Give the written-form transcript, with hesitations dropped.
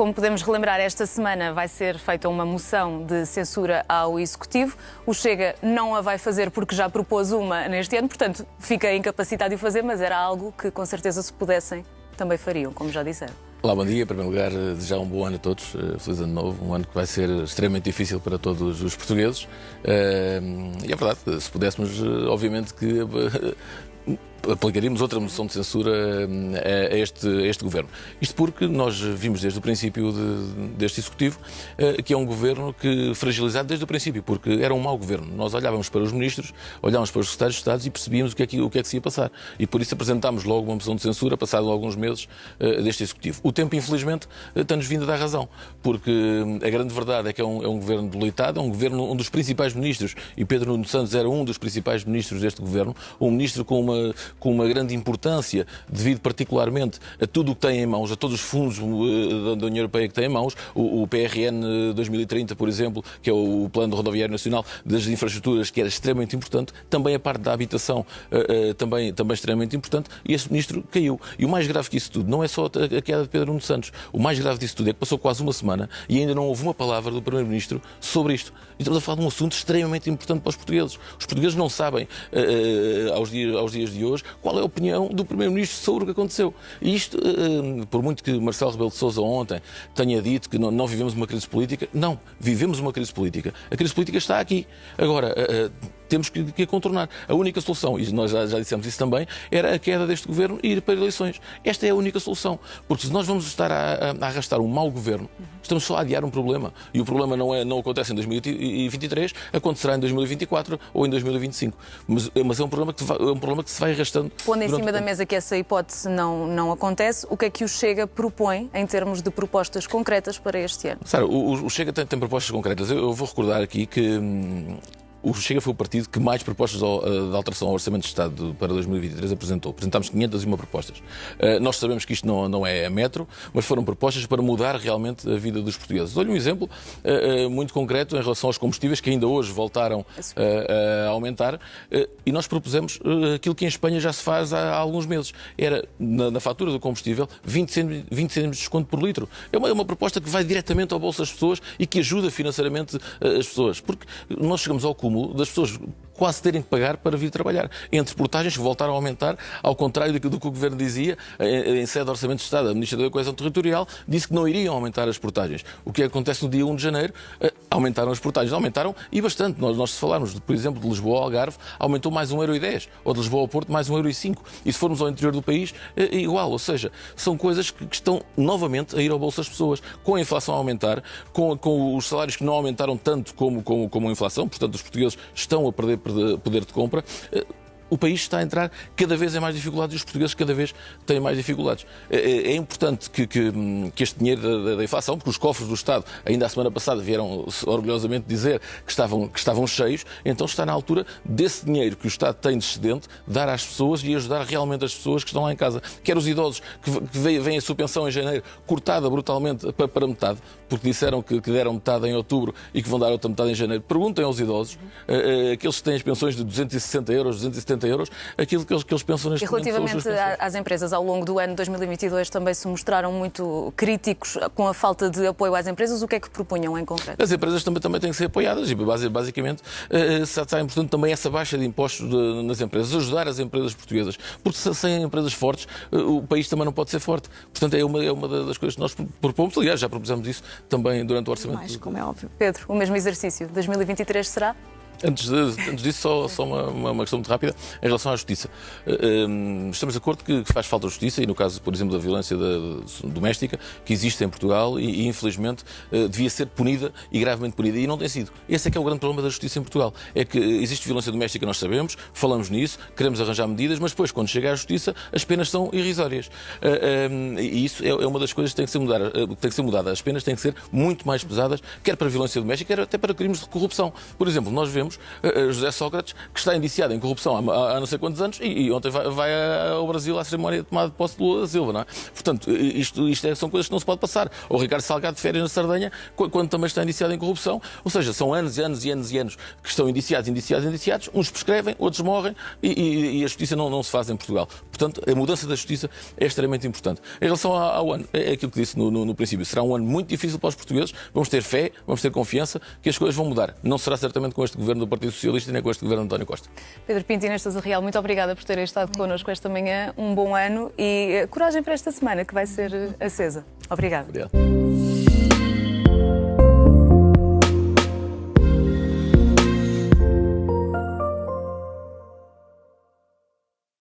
Como podemos relembrar, esta semana vai ser feita uma moção de censura ao Executivo. O Chega não a vai fazer porque já propôs uma neste ano, portanto fica incapacitado de o fazer, mas era algo que com certeza, se pudessem, também fariam, como já disseram. Olá, bom dia. Em primeiro lugar, desejar um bom ano a todos. Feliz ano novo. Um ano que vai ser extremamente difícil para todos os portugueses. E é verdade, se pudéssemos, obviamente que aplicaríamos outra moção de censura a este governo. Isto porque nós vimos desde o princípio deste Executivo que é um governo que fragilizado desde o princípio, porque era um mau governo. Nós olhávamos para os ministros, olhávamos para os secretários de Estado e percebíamos o que é que se ia passar. E por isso apresentámos logo uma moção de censura, passado alguns meses deste Executivo. O tempo, infelizmente, tem-nos vindo a dar razão, porque a grande verdade é que é um governo debilitado, é um governo onde os principais ministros, e Pedro Nuno Santos era um dos principais ministros deste governo, um ministro com uma grande importância, devido particularmente a tudo o que tem em mãos, a todos os fundos da União Europeia que tem em mãos, o PRN 2030, por exemplo, que é o Plano Rodoviário Nacional das Infraestruturas, que era extremamente importante, também a parte da habitação, também extremamente importante, e este ministro caiu. E o mais grave que isso tudo não é só a queda de Pedro Nuno Santos. O mais grave disso tudo é que passou quase uma semana e ainda não houve uma palavra do Primeiro-Ministro sobre isto. E estamos a falar de um assunto extremamente importante para os portugueses. Os portugueses não sabem, aos dias de hoje, qual é a opinião do Primeiro-Ministro sobre o que aconteceu. E isto, por muito que Marcelo Rebelo de Sousa ontem tenha dito que não vivemos uma crise política, não, vivemos uma crise política. A crise política está aqui. Agora, temos que a contornar. A única solução, e nós já dissemos isso também, era a queda deste governo e ir para eleições. Esta é a única solução. Porque se nós vamos estar a arrastar um mau governo, estamos só a adiar um problema. E o problema não acontece em 2023, acontecerá em 2024 ou em 2025. Mas é um problema que se vai arrastando. Pondo em cima da mesa que essa hipótese não acontece, o que é que o Chega propõe em termos de propostas concretas para este ano? Sara, o Chega tem propostas concretas. Eu vou recordar aqui que o Chega foi o partido que mais propostas de alteração ao Orçamento de Estado para 2023 apresentou. Apresentámos 501 propostas. Nós sabemos que isto não é a metro, mas foram propostas para mudar realmente a vida dos portugueses. Dou-lhe um exemplo muito concreto em relação aos combustíveis, que ainda hoje voltaram a aumentar, e nós propusemos aquilo que em Espanha já se faz há alguns meses. Era, na fatura do combustível, 20 cêntimos de desconto por litro. É uma proposta que vai diretamente ao bolso das pessoas e que ajuda financeiramente as pessoas. Porque nós chegamos ao cúmulo das pessoas quase terem que pagar para vir trabalhar. Entre portagens que voltaram a aumentar, ao contrário do que o Governo dizia, em sede do Orçamento de Estado, a Ministra da Coesão Territorial disse que não iriam aumentar as portagens. O que acontece no dia 1 de janeiro, aumentaram as portagens. Aumentaram e bastante. Nós se falarmos, por exemplo, de Lisboa ao Algarve, aumentou mais 1,10 €, ou de Lisboa ao Porto mais 1,05 €. E se formos ao interior do país, é igual. Ou seja, são coisas que estão novamente a ir ao bolso das pessoas. Com a inflação a aumentar, com os salários que não aumentaram tanto como a inflação, portanto os portugueses estão a perder poder de compra, o país está a entrar cada vez em mais dificuldades e os portugueses cada vez têm mais dificuldades. É importante que este dinheiro da inflação, porque os cofres do Estado, ainda a semana passada, vieram orgulhosamente dizer que estavam cheios, então está na altura desse dinheiro que o Estado tem de excedente, dar às pessoas e ajudar realmente as pessoas que estão lá em casa. Quer os idosos que veem a sua pensão em janeiro cortada brutalmente para metade, porque disseram que deram metade em outubro e que vão dar outra metade em janeiro. Perguntem aos idosos, aqueles que têm as pensões de 260 €, 270 €, aquilo que eles pensam neste momento. E relativamente às empresas, ao longo do ano 2022 também se mostraram muito críticos com a falta de apoio às empresas. O que é que propunham em concreto? As empresas também têm que ser apoiadas e basicamente está importante também essa baixa de impostos nas empresas, ajudar as empresas portuguesas, porque sem empresas fortes o país também não pode ser forte. Portanto é uma das coisas que nós propomos, aliás já propusemos isso também durante o orçamento. Mais, como é óbvio. Pedro, o mesmo exercício, 2023 será? Antes disso, só uma questão muito rápida em relação à justiça. Estamos de acordo que faz falta justiça e no caso, por exemplo, da violência doméstica que existe em Portugal e infelizmente devia ser punida e gravemente punida e não tem sido. Esse é que é o grande problema da justiça em Portugal. É que existe violência doméstica, nós sabemos, falamos nisso, queremos arranjar medidas, mas depois quando chega à justiça as penas são irrisórias. E isso é uma das coisas que tem que ser mudada. As penas têm que ser muito mais pesadas, quer para a violência doméstica, quer até para crimes de corrupção. Por exemplo, nós vemos José Sócrates, que está indiciado em corrupção há não sei quantos anos e ontem vai ao Brasil à cerimónia de tomada de posse de Lula da Silva, não é? Portanto, são coisas que não se pode passar. Ou Ricardo Salgado de férias na Sardenha, quando também está indiciado em corrupção. Ou seja, são anos e anos que estão indiciados, uns prescrevem, outros morrem e a justiça não se faz em Portugal. Portanto, portanto, a mudança da justiça é extremamente importante. Em relação ao ano, é aquilo que disse no princípio. Será um ano muito difícil para os portugueses. Vamos ter fé, vamos ter confiança que as coisas vão mudar. Não será certamente com este governo do Partido Socialista nem com este governo de António Costa. Pedro Pinto e Inês Sousa Real, muito obrigada por terem estado connosco esta manhã. Um bom ano e coragem para esta semana, que vai ser acesa. Obrigada. Obrigado.